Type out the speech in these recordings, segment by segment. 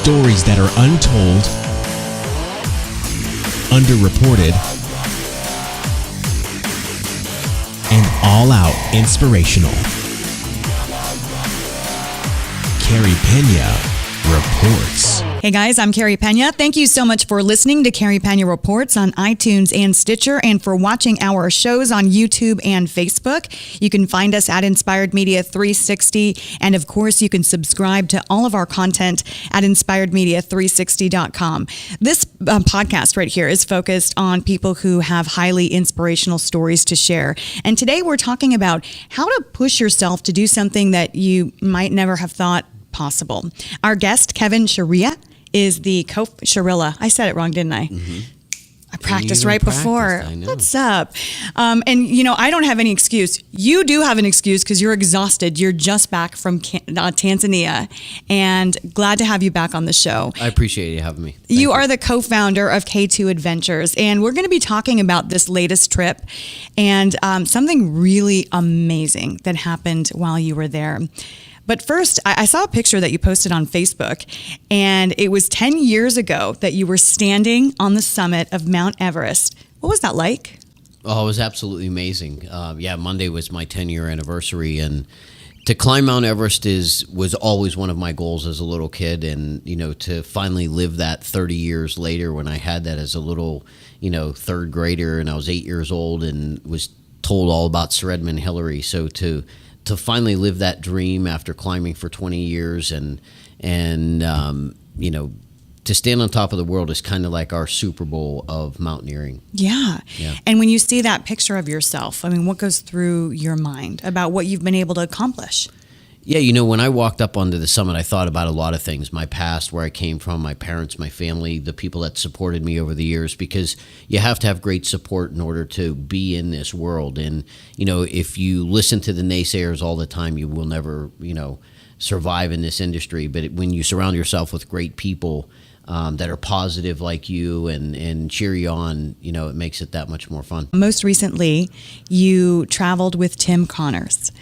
Stories that are untold, underreported, and all-out inspirational. Carey Pena reports. Hey guys, I'm Carey Pena. Thank you so much for listening to Carey Pena Reports on iTunes and Stitcher, and for watching our shows on YouTube and Facebook. You can find us at Inspired Media 360, and of course you can subscribe to all of our content at inspiredmedia360.com. This podcast right here is focused on people who have highly inspirational stories to share. And today we're talking about how to push yourself to do something that you might never have thought possible. Our guest, Kevin Cherilla, is the Cherilla. I said it wrong, didn't I? Mm-hmm. I practiced right before. What's up? And you know, I don't have any excuse. You do have an excuse because you're exhausted. You're just back from Tanzania, and glad to have you back on the show. I appreciate you having me. Thank you are the co-founder of K2 Adventures, and we're going to be talking about this latest trip and something really amazing that happened while you were there. But first, I saw a picture that you posted on Facebook, and it was 10 years ago that you were standing on the summit of Mt Everest. What was that like? Oh, it was absolutely amazing. Monday was my 10-year anniversary, and to climb Mt Everest was always one of my goals as a little kid. And, you know, to finally live that 30 years later when I had that as a little, third grader, and I was 8 years old and was told all about Sir Edmund Hillary. So to finally live that dream after climbing for 20 years and to stand on top of the world is kind of like our Super Bowl of mountaineering. Yeah. And when you see that picture of yourself, I mean, what goes through your mind about what you've been able to accomplish? Yeah, when I walked up onto the summit, I thought about a lot of things, my past, where I came from, my parents, my family, the people that supported me over the years, because you have to have great support in order to be in this world. And, if you listen to the naysayers all the time, you will never, survive in this industry. But when you surround yourself with great people that are positive like you and cheer you on, it makes it that much more fun. Most recently, you traveled with Tim Connors.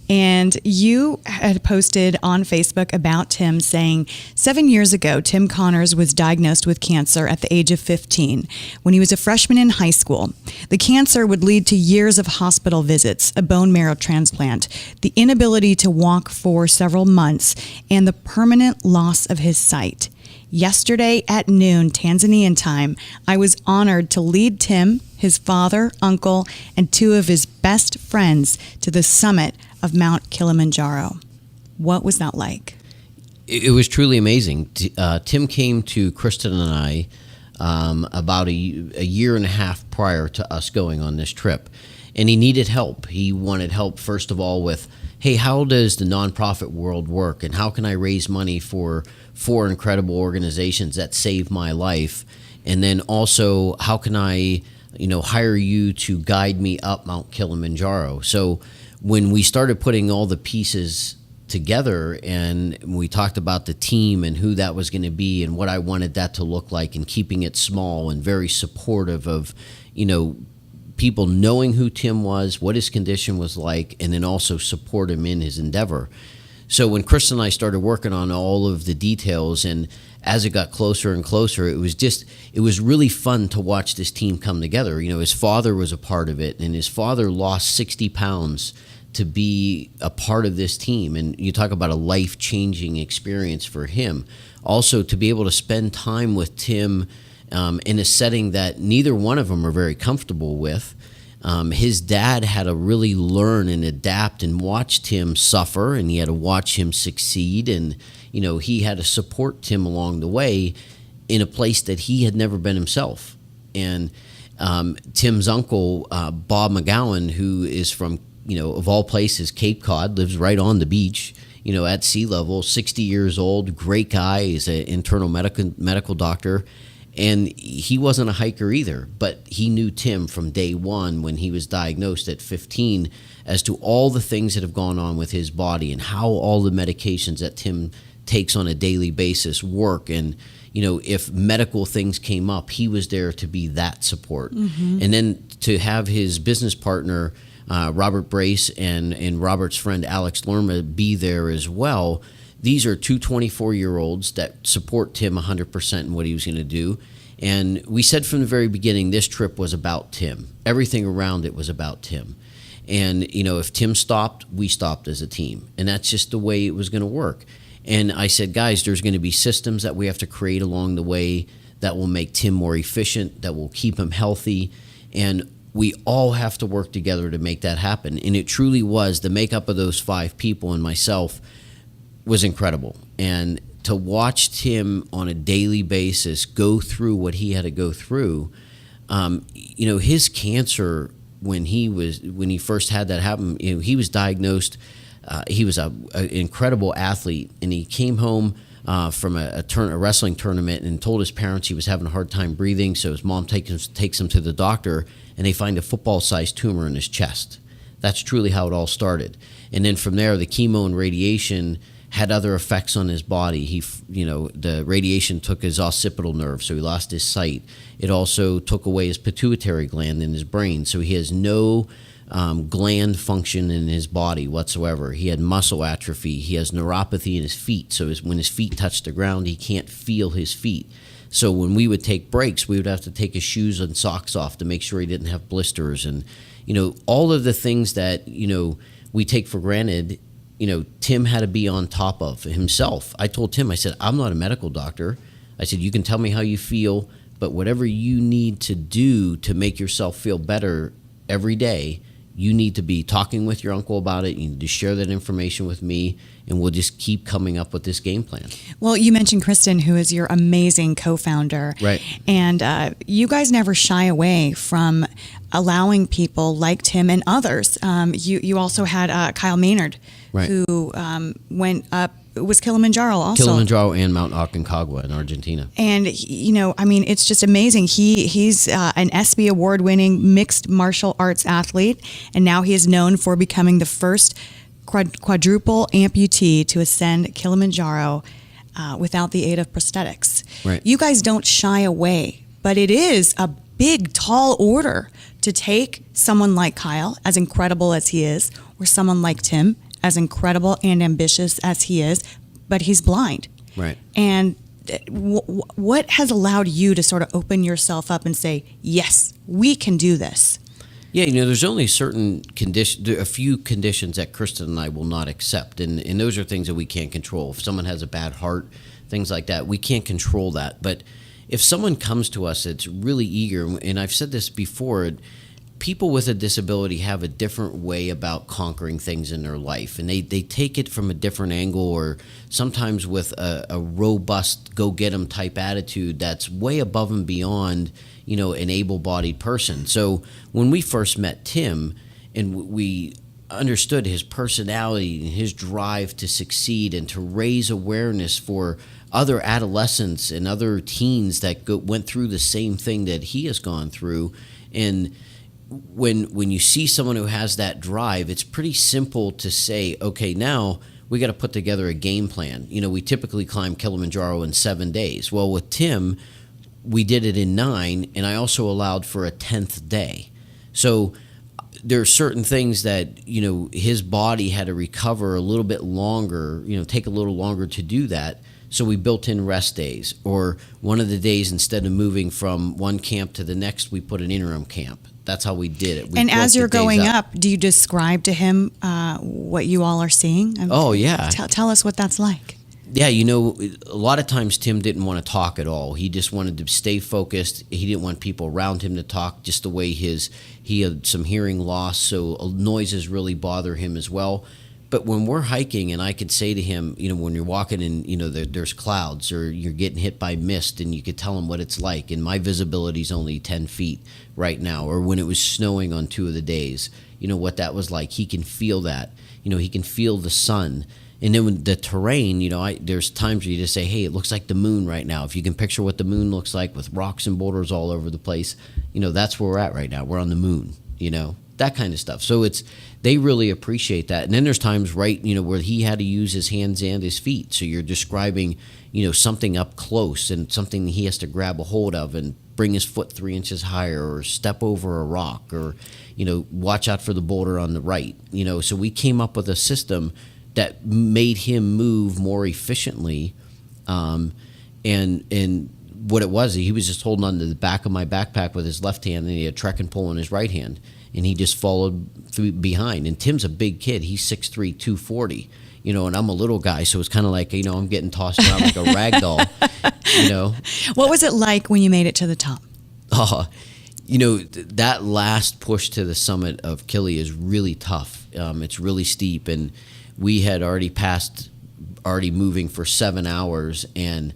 And you had posted on Facebook about Tim saying 7 years ago, Tim Connors was diagnosed with cancer at the age of 15 when he was a freshman in high school. The cancer would lead to years of hospital visits, a bone marrow transplant, the inability to walk for several months, and the permanent loss of his sight. Yesterday at noon, Tanzanian time, I was honored to lead Tim, his father, uncle, and two of his best friends to the summit of Mt Kilimanjaro. What was that like? It was truly amazing. Tim came to Kristen and I about a year and a half prior to us going on this trip, and he needed help. He wanted help, first of all, with, hey, how does the nonprofit world work, and how can I raise money for four incredible organizations that saved my life? And then also, how can I, hire you to guide me up Mt Kilimanjaro? So when we started putting all the pieces together and we talked about the team and who that was going to be and what I wanted that to look like, and keeping it small and very supportive of, people knowing who Tim was, what his condition was like, and then also support him in his endeavor. So when Chris and I started working on all of the details, and as it got closer and closer, it was really fun to watch this team come together. His father was a part of it, and his father lost 60 pounds to be a part of this team. And you talk about a life-changing experience for him. Also, to be able to spend time with Tim in a setting that neither one of them are very comfortable with. His dad had to really learn and adapt and watch Tim suffer, and he had to watch him succeed. And, he had to support Tim along the way in a place that he had never been himself. And Tim's uncle, Bob McGowan, who is from, of all places, Cape Cod, lives right on the beach, at sea level, 60 years old, great guy. He's an internal medical doctor. And he wasn't a hiker either, but he knew Tim from day one when he was diagnosed at 15 as to all the things that have gone on with his body and how all the medications that Tim takes on a daily basis work. And, if medical things came up, he was there to be that support. Mm-hmm. And then to have his business partner, Robert Brace, and Robert's friend Alex Lerma be there as well, these are two 24-year-olds that support Tim 100% in what he was going to do. And we said from the very beginning, this trip was about Tim. Everything around it was about Tim. And, if Tim stopped, we stopped as a team. And that's just the way it was going to work. And I said, guys, there's going to be systems that we have to create along the way that will make Tim more efficient, that will keep him healthy. And we all have to work together to make that happen. And it truly was, the makeup of those 5 people and myself was incredible. And to watch Tim on a daily basis go through what he had to go through, his cancer, when he first had that happen, he was diagnosed. He was an incredible athlete, and he came home from a wrestling tournament and told his parents he was having a hard time breathing. So his mom takes him to the doctor, and they find a football-sized tumor in his chest. That's truly how it all started. And then from there, the chemo and radiation had other effects on his body. The radiation took his occipital nerve, so he lost his sight. It also took away his pituitary gland in his brain, so he has no gland function in his body whatsoever. He had muscle atrophy. He has neuropathy in his feet, so when his feet touch the ground, he can't feel his feet. So when we would take breaks, we would have to take his shoes and socks off to make sure he didn't have blisters. And, all of the things that, we take for granted, Tim had to be on top of himself. I told Tim, I said, I'm not a medical doctor. I said, you can tell me how you feel, but whatever you need to do to make yourself feel better every day, you need to be talking with your uncle about it. You need to share that information with me, and we'll just keep coming up with this game plan. Well, you mentioned Kristen, who is your amazing co-founder. Right. And you guys never shy away from allowing people like Tim and others. You also had Kyle Maynard, right, who went up. It was Kilimanjaro also. Kilimanjaro and Mount Aconcagua in Argentina. And, it's just amazing. He's an ESPY award-winning mixed martial arts athlete, and now he is known for becoming the first quadruple amputee to ascend Kilimanjaro without the aid of prosthetics. Right. You guys don't shy away, but it is a big, tall order to take someone like Kyle, as incredible as he is, or someone like Tim, as incredible and ambitious as he is, but he's blind. Right. And what has allowed you to sort of open yourself up and say, yes, we can do this? Yeah, there's only a few conditions that Kristen and I will not accept, and those are things that we can't control. If someone has a bad heart, things like that, we can't control that. But if someone comes to us that's really eager, and I've said this before, people with a disability have a different way about conquering things in their life, and they take it from a different angle, or sometimes with a robust go-get-'em type attitude that's way above and beyond an able-bodied person. So when we first met Tim and we understood his personality and his drive to succeed and to raise awareness for other adolescents and other teens that went through the same thing that he has gone through, and when you see someone who has that drive, it's pretty simple to say, okay, now we got to put together a game plan. We typically climb Kilimanjaro in 7 days. Well, with Tim, we did it in 9, and I also allowed for a 10th day. So there are certain things that, his body had to recover a little bit longer, take a little longer to do that. So we built in rest days, or one of the days, instead of moving from one camp to the next, we put an interim camp. That's how we did it. And as you're going up, do you describe to him what you all are seeing? Oh, yeah. Tell us what that's like. Yeah, a lot of times Tim didn't want to talk at all. He just wanted to stay focused. He didn't want people around him to talk, just the way he had some hearing loss, so noises really bother him as well. But when we're hiking, and I could say to him, when you're walking and, there's clouds, or you're getting hit by mist, and you could tell him what it's like, and my visibility is only 10 feet right now, or when it was snowing on 2 of the days, what that was like. He can feel that. He can feel the sun. And then when the terrain, there's times where you just say, hey, it looks like the moon right now. If you can picture what the moon looks like with rocks and boulders all over the place, that's where we're at right now. We're on the moon, that kind of stuff. So they really appreciate that. And then there's times, right, where he had to use his hands and his feet. So you're describing, something up close and something he has to grab a hold of and bring his foot 3 inches higher, or step over a rock, or, watch out for the boulder on the right. So we came up with a system that made him move more efficiently. And what it was, he was just holding on to the back of my backpack with his left hand, and he had a trekking pole in his right hand, and he just followed through behind. And Tim's a big kid. He's 6'3", 240, and I'm a little guy, so it's kind of like, I'm getting tossed around like a rag doll, What was it like when you made it to the top? That last push to the summit of Kili is really tough. It's really steep, and we had already moving for 7 hours, and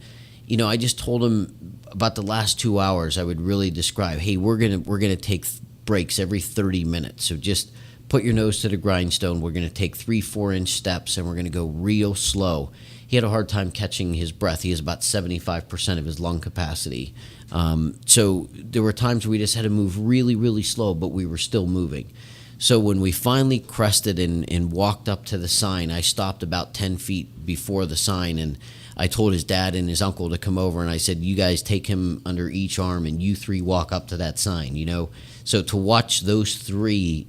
I just told him about the last 2 hours. I would really describe, hey, we're gonna take breaks every 30 minutes. So just put your nose to the grindstone. We're gonna take 3-4 inch steps, and we're gonna go real slow. He had a hard time catching his breath. He has about 75% of his lung capacity. So there were times we just had to move really, really slow, but we were still moving. So when we finally crested and walked up to the sign, I stopped about 10 feet before the sign, and I told his dad and his uncle to come over, and I said, you guys take him under each arm, and you three walk up to that sign, So to watch those three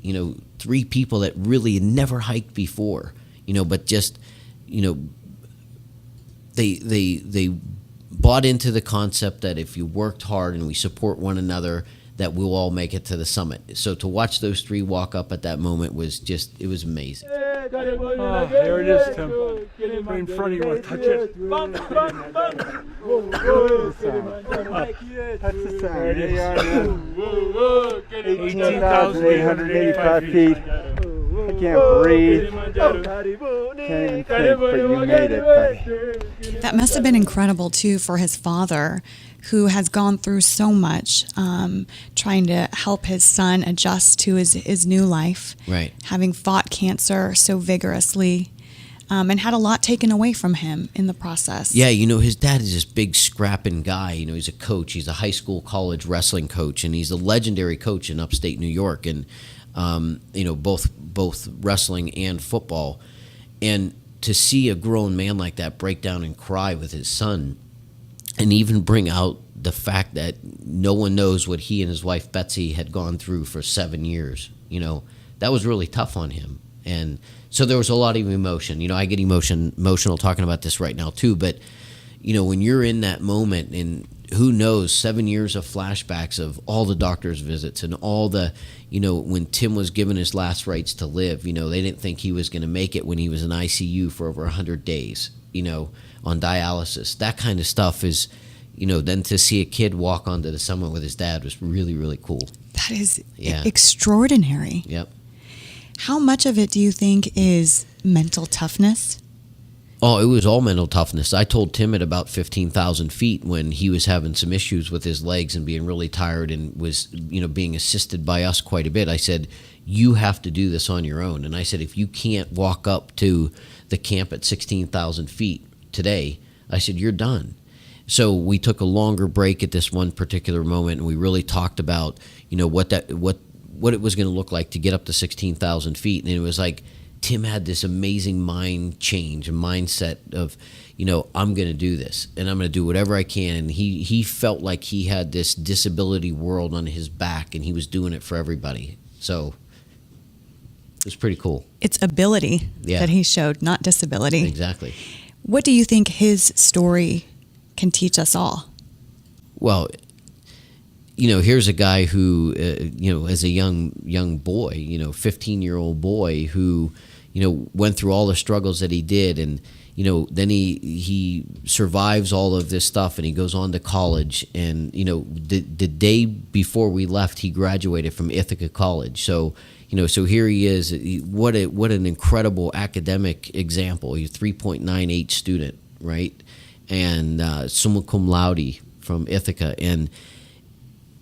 people that really had never hiked before, but just, they bought into the concept that if you worked hard and we support one another, that we'll all make it to the summit. So to watch those three walk up at that moment was amazing. Oh, there it is, Tim. Right in front of you. Want to touch it? That's the sound. They are 18,885 feet. I can't breathe. Can't even think, but you made it, buddy. That must have been incredible, too, for his father, who has gone through so much, trying to help his son adjust to his new life. Right. Having fought cancer so vigorously, and had a lot taken away from him in the process. Yeah, his dad is this big scrapping guy. He's a coach. He's a high school, college wrestling coach, and he's a legendary coach in upstate New York, and both wrestling and football. And to see a grown man like that break down and cry with his son, and even bring out the fact that no one knows what he and his wife Betsy had gone through for 7 years, that was really tough on him. And so there was a lot of emotion. I get emotional talking about this right now too, but when you're in that moment, and who knows, 7 years of flashbacks of all the doctor's visits and all the, when Tim was given his last rites to live, they didn't think he was going to make it when he was in ICU for over 100 days, on dialysis. That kind of stuff is, then to see a kid walk onto the summit with his dad was really, really cool. That is extraordinary. Yep. How much of it do you think is mental toughness? Oh, it was all mental toughness. I told Tim at about 15,000 feet, when he was having some issues with his legs and being really tired and was, being assisted by us quite a bit. I said, you have to do this on your own. And I said, if you can't walk up to the camp at 16,000 feet today, I said, you're done. So we took a longer break at this one particular moment, and we really talked about, what it was going to look like to get up to 16,000 feet. And it was like, Tim had this amazing mind change, a mindset of, I'm going to do this, and I'm going to do whatever I can. And he felt like he had this disability world on his back, and he was doing it for everybody. So it was pretty cool. It's ability that he showed, not disability. Exactly. What do you think his story can teach us all? Well, here's a guy who, as a young boy, 15-year-old boy who, went through all the struggles that he did, and then he survives all of this stuff, and he goes on to college, and the day before we left, he graduated from Ithaca College. So so here he is. What an incredible academic example. He's a 3.98 student, right, and summa cum laude from Ithaca. And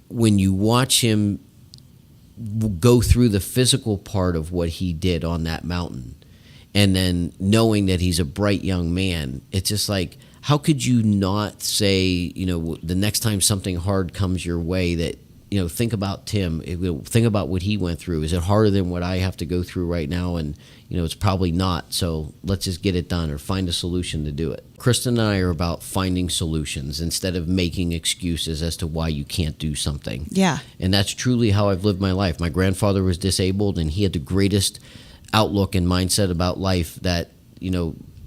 when you watch him go through the physical part of what he did on that mountain, and then knowing that he's a bright young man, it's just like, how could you not say, the next time something hard comes your way, that, think about Tim, think about what he went through. Is it harder than what I have to go through right now? And, it's probably not. So let's just get it done, or find a solution to do it. Kristen and I are about finding solutions instead of making excuses as to why you can't do something. Yeah. And that's truly how I've lived my life. My grandfather was disabled, and he had the greatest outlook and mindset about life that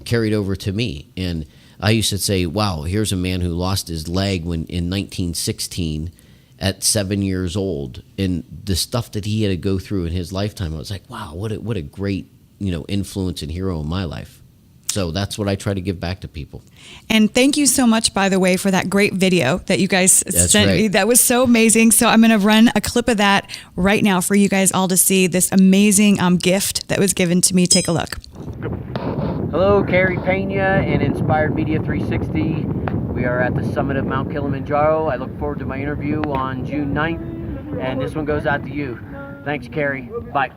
carried over to me. And I used to say, wow, here's a man who lost his leg in 1916 at 7 years old, and the stuff that he had to go through in his lifetime. I was like, wow, what a great, influence and hero in my life. So that's what I try to give back to people. And thank you so much, by the way, for that great video that you guys sent me. Right. That was so amazing. So I'm going to run a clip of that right now for you guys all to see this amazing gift that was given to me. Take a look. Hello, Carey Pena and Inspired Media 360. We are at the summit of Mt Kilimanjaro. I look forward to my interview on June 9th, and this one goes out to you. Thanks, Carey. Bye.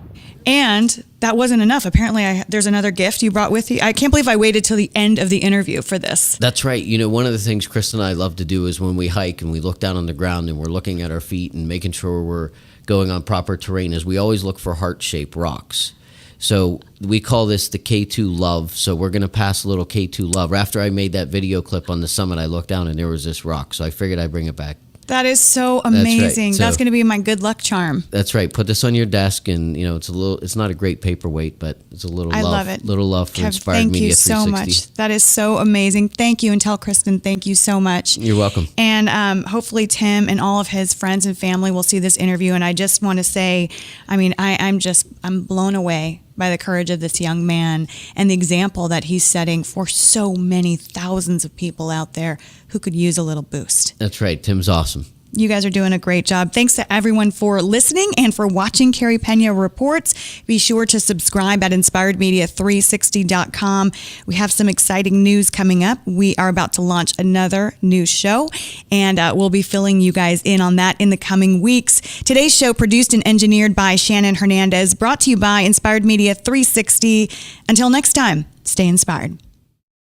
And that wasn't enough. Apparently, there's another gift you brought with you. I can't believe I waited till the end of the interview for this. That's right. One of the things Chris and I love to do is when we hike and we look down on the ground and we're looking at our feet and making sure we're going on proper terrain, is we always look for heart-shaped rocks. So we call this the K2 Love. So we're going to pass a little K2 Love. After I made that video clip on the summit, I looked down and there was this rock. So I figured I'd bring it back. That is so amazing. Right. That's going to be my good luck charm. That's right. Put this on your desk, and it's not a great paperweight, but it's a little I love. love it. Little love for Kev, Inspired Media 360. Thank you so much. That is so amazing. Thank you, and tell Kristen thank you so much. You're welcome. And hopefully Tim and all of his friends and family will see this interview. And I just want to say, I'm blown away by the courage of this young man and the example that he's setting for so many thousands of people out there who could use a little boost. That's right. Tim's awesome. You guys are doing a great job. Thanks to everyone for listening and for watching Carey Pena Reports. Be sure to subscribe at inspiredmedia360.com. We have some exciting news coming up. We are about to launch another new show, and we'll be filling you guys in on that in the coming weeks. Today's show produced and engineered by Shannon Hernandez, brought to you by Inspired Media 360. Until next time, stay inspired.